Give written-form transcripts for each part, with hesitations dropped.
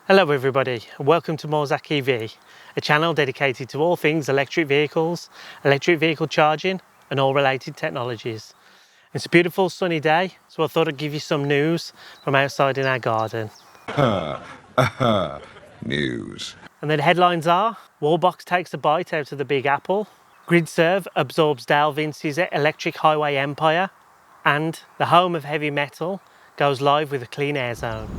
Hello everybody, and welcome to Morzak EV, a channel dedicated to all things electric vehicles, electric vehicle charging and all related technologies. It's a beautiful sunny day, so I thought I'd give you some news from outside in our garden. News. And the headlines are: Wallbox takes a bite out of the Big Apple, Gridserve absorbs Dale Vince's electric highway empire, and the home of heavy metal goes live with a clean air zone.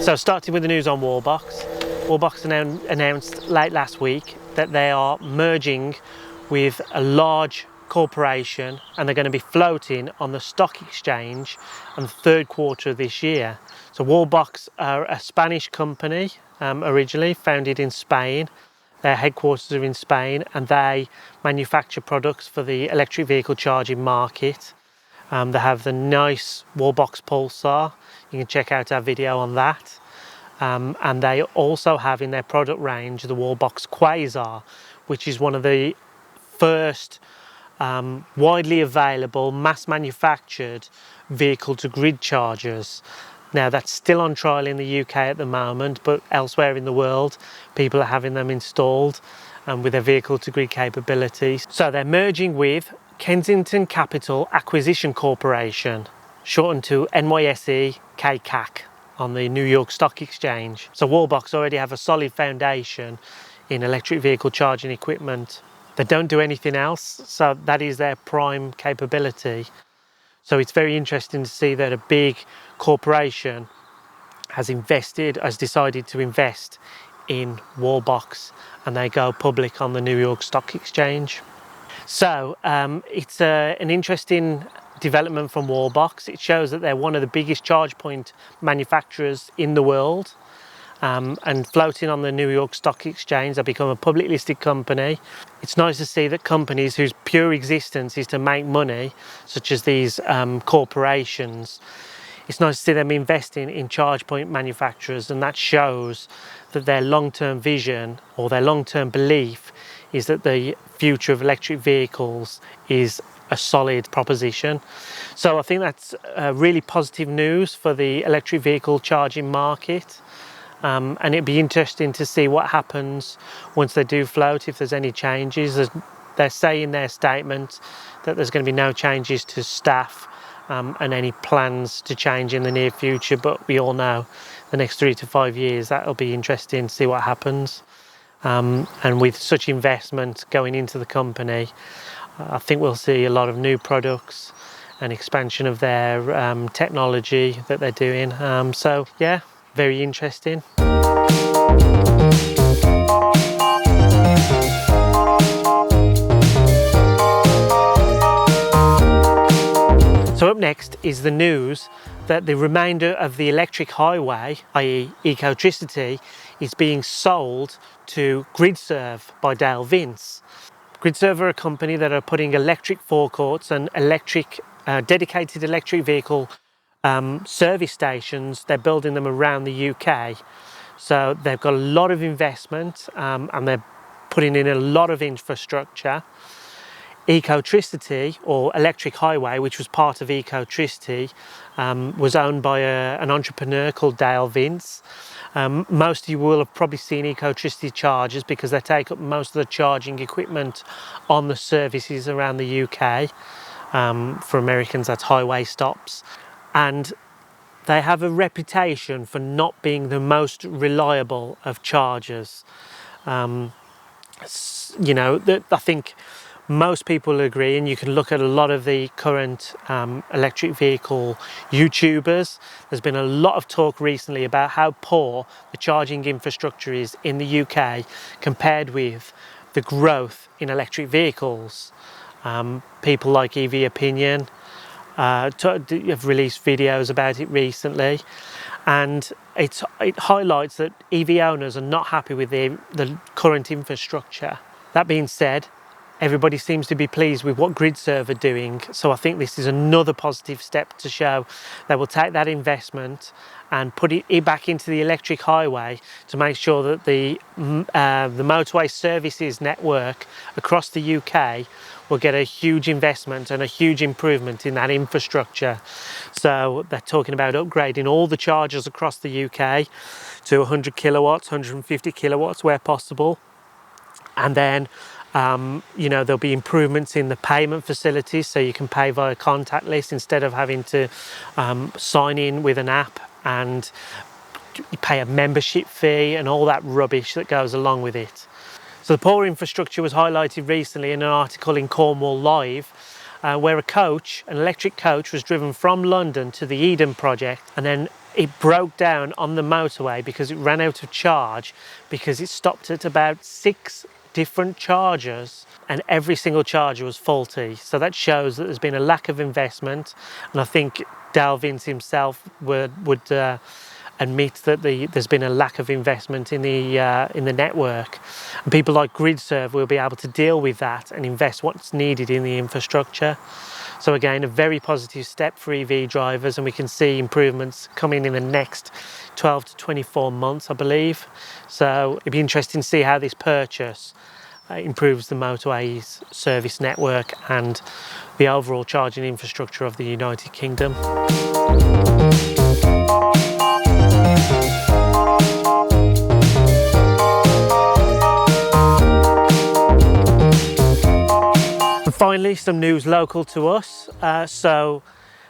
So starting with the news on Wallbox. Wallbox announced late last week that they are merging with a large corporation and they're going to be floating on the stock exchange in the third quarter of this year. So Wallbox are a Spanish company, originally founded in Spain. Their headquarters are in Spain and they manufacture products for the electric vehicle charging market. They have the nice Wallbox Pulsar. You can check out our video on that. And they also have in their product range the Wallbox Quasar, which is one of the first widely available mass manufactured vehicle to grid chargers. Now that's still on trial in the UK at the moment, but elsewhere in the world people are having them installed with their vehicle to grid capabilities. So they're merging with Kensington Capital Acquisition Corporation, shortened to NYSE KCAC, on the New York Stock Exchange. So Wallbox already have a solid foundation in electric vehicle charging equipment. They don't do anything else, so that is their prime capability. So it's very interesting to see that a big corporation has decided to invest in Wallbox and they go public on the New York Stock Exchange. So it's an interesting development from Wallbox. It shows that they're one of the biggest charge point manufacturers in the world, and floating on the New York Stock Exchange. They become a public listed company. It's nice to see that companies whose pure existence is to make money, such as these corporations, it's nice to see them investing in charge point manufacturers, and that shows that their long-term vision or their long-term belief is that the future of electric vehicles is a solid proposition. So I think that's really positive news for the electric vehicle charging market, and it'd be interesting to see what happens once they do float, if there's any changes. They're saying in their statement that there's going to be no changes to staff and any plans to change in the near future, but we all know the next 3 to 5 years that'll be interesting to see what happens. And with such investment going into the company, I think we'll see a lot of new products and expansion of their technology that they're doing. So yeah, very interesting. So up next is the news that the remainder of the electric highway, i.e. Ecotricity, is being sold to Gridserve by Dale Vince. Gridserve are a company that are putting electric forecourts and dedicated electric vehicle service stations. They're building them around the UK. So they've got a lot of investment and they're putting in a lot of infrastructure. Ecotricity, or Electric Highway, which was part of Ecotricity, was owned by an entrepreneur called Dale Vince. Most of you will have probably seen Ecotricity chargers because they take up most of the charging equipment on the services around the UK. For Americans, that's highway stops. And they have a reputation for not being the most reliable of chargers. I think most people agree, and you can look at a lot of the current electric vehicle YouTubers. There's been a lot of talk recently about how poor the charging infrastructure is in the UK compared with the growth in electric vehicles. People like EV Opinion have released videos about it recently, and it highlights that EV owners are not happy with the current infrastructure. That being said, Everybody seems to be pleased with what Gridserve are doing, so I think this is another positive step to show they will take that investment and put it back into the electric highway to make sure that the motorway services network across the UK will get a huge investment and a huge improvement in that infrastructure. So they're talking about upgrading all the chargers across the UK to 100 kilowatts, 150 kilowatts where possible. And then you know, there'll be improvements in the payment facilities, so you can pay via contactless instead of having to sign in with an app and you pay a membership fee and all that rubbish that goes along with it. So the poor infrastructure was highlighted recently in an article in Cornwall Live, where an electric coach was driven from London to the Eden project, and then it broke down on the motorway because it ran out of charge, because it stopped at about 6 different chargers and every single charger was faulty. So that shows that there's been a lack of investment, and I think Dale Vince himself would admit that there's been a lack of investment in the network, and people like Gridserve will be able to deal with that and invest what's needed in the infrastructure. So again, a very positive step for EV drivers, and we can see improvements coming in the next 12 to 24 months, I believe. So it'd be interesting to see how this purchase improves the motorways service network and the overall charging infrastructure of the United Kingdom. And finally, some news local to us. So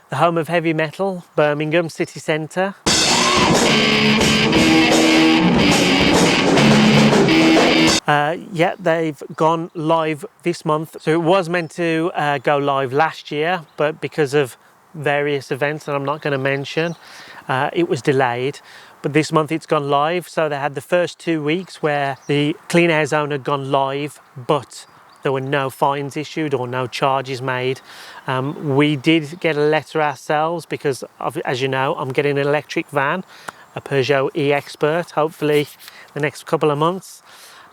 the home of heavy metal, Birmingham city centre. Yeah, they've gone live this month. So it was meant to go live last year, but because of various events that I'm not going to mention, it was delayed. But this month it's gone live. So they had the first 2 weeks where the clean air zone had gone live, but there were no fines issued or no charges made. We did get a letter ourselves because, as you know, I'm getting an electric van, a Peugeot e-Expert, hopefully the next couple of months.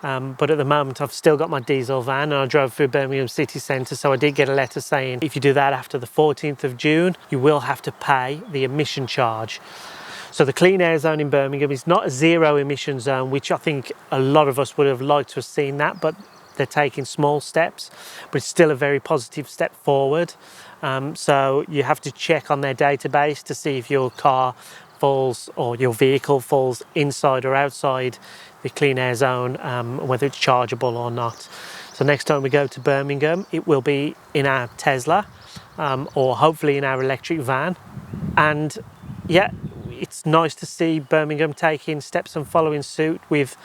But at the moment I've still got my diesel van, and I drove through Birmingham city centre, so I did get a letter saying if you do that after the 14th of June, you will have to pay the emission charge. So the clean air zone in Birmingham is not a zero emission zone, which I think a lot of us would have liked to have seen that, but they're taking small steps, but it's still a very positive step forward. So you have to check on their database to see if your car falls, or your vehicle falls inside or outside the clean air zone, whether it's chargeable or not. So next time we go to Birmingham, it will be in our Tesla, or hopefully in our electric van. And yeah, it's nice to see Birmingham taking steps and following suit with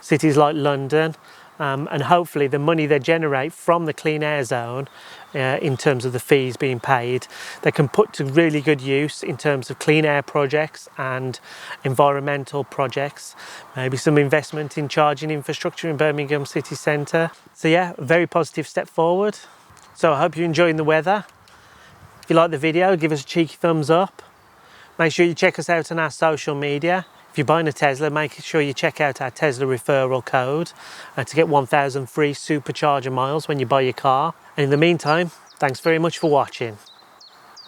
cities like London. And hopefully the money they generate from the clean air zone, in terms of the fees being paid, they can put to really good use in terms of clean air projects and environmental projects, maybe some investment in charging infrastructure in Birmingham city centre. So yeah, a very positive step forward. So I hope you're enjoying the weather. If you like the video, give us a cheeky thumbs up. Make sure you check us out on our social media. If you're buying a Tesla, make sure you check out our Tesla referral code to get 1,000 free supercharger miles when you buy your car. And in the meantime, thanks very much for watching.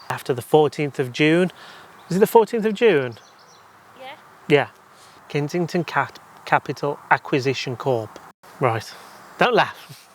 After the 14th of June, is it the 14th of June? Yeah. Yeah. Kensington Capital Acquisition Corp. Right. Don't laugh.